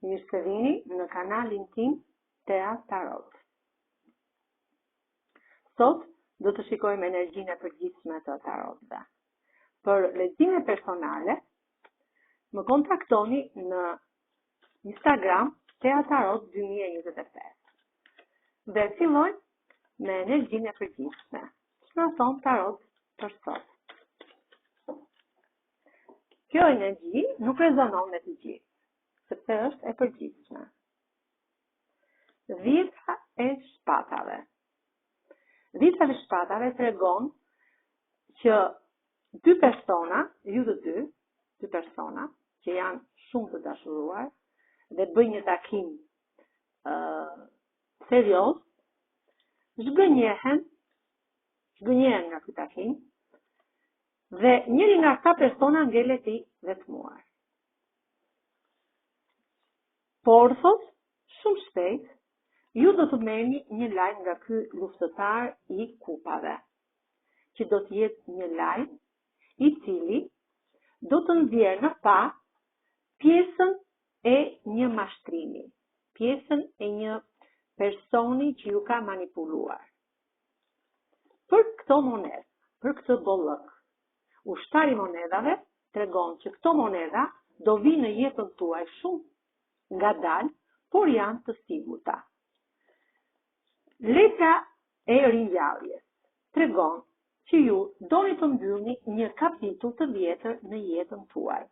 Mirë se vini në kanalin tim Tea Tarot. Sot do të shikojmë energjinë e përgjithshme të tarotëve. Për lexime personale, më kontaktoni në Instagram Tea Tarot 2025. Dhe fillojmë me energjinë e përgjithshme. Ç'na thon tarot për sot? Kjo energji nuk rezonon me të gjithë, sepse është e përgjithshme. Dhjeta e shpatave. Dhjeta e shpatave tregon që dy persona, ju të dy persona, që janë shumë të dashuruar dhe bëjnë një takim serioz, zhgënjehen nga ky takim dhe njëri nga këta persona ngelet i vetmuar. Por thot, shumë shpejt, ju do të merrni një lajm nga ky luftëtar i kupave, që do të jetë një lajm i cili do të nxjerrë në pa pjesën e një mashtrimi, pjesën e një personi që ju ka manipuluar. Për këto monedë, për këtë bollëk, ushtari monedave tregon që këto moneda do vinë në jetën tuaj shumë ngadalë, por janë të sigurta. Letra e ringjalljes tregon që ju doni të mbyllni një kapitull të vjetër në jetën tuaj.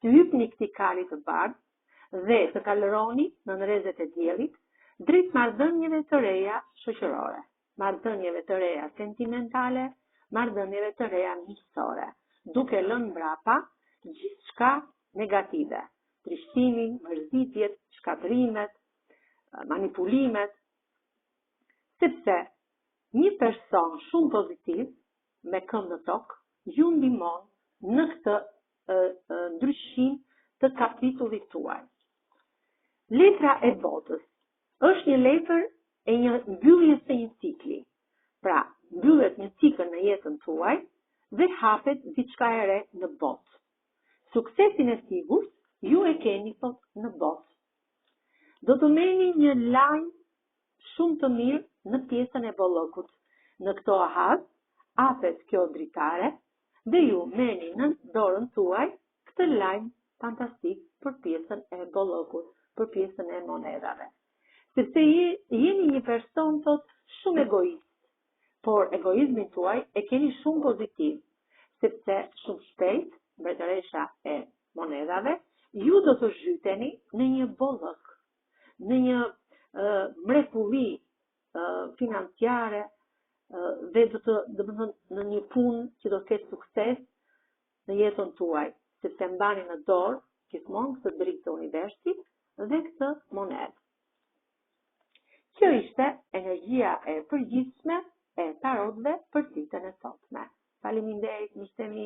Të hypni këtij kali të bardhë dhe të kalëroni në rrezet e diellit drejt marrëdhënieve të reja shoqërore, marrëdhënieve të reja sentimentale, marrëdhënieve të reja miqësore, duke lënë mbrapa gjithçka negative, trishtimin, mërzitjet, shkatërimet, manipulimet, sepse një person shumë pozitiv me këmbë në tokë ju ndihmon në këtë ndryshim të kapitullit tuaj. Letra e botës është një letër e një mbylljes së një cikli. Pra, mbyllet një cikël në jetën tuaj dhe hapet diçka e re në botë. Suksesin e sigurt ju e keni sot në botë. Do të merrni një lajm shumë të mirë në pjesën e bollokut. Në këto ahaz, hapet kjo dritare dhe ju merrni në dorën tuaj këtë lajm fantastik për pjesën e bollokut, për pjesën e monedave. Sepse jeni një person sot shumë egoist, por egoizmin tuaj e keni shumë pozitiv, sepse shumë shpejt, mbretëresha e monedave, ju do të zhyteni në një bollok, në një mrekulli financiare dhe në një punë që do të ketë sukses në jetën tuaj, sepse mbani në dorë gjithmonë këtë dritë të universit dhe këtë monedë. Kjo ishte energjia e përgjithshme e tarotëve për ditën e sotme. Faleminderit, miqtë e mi.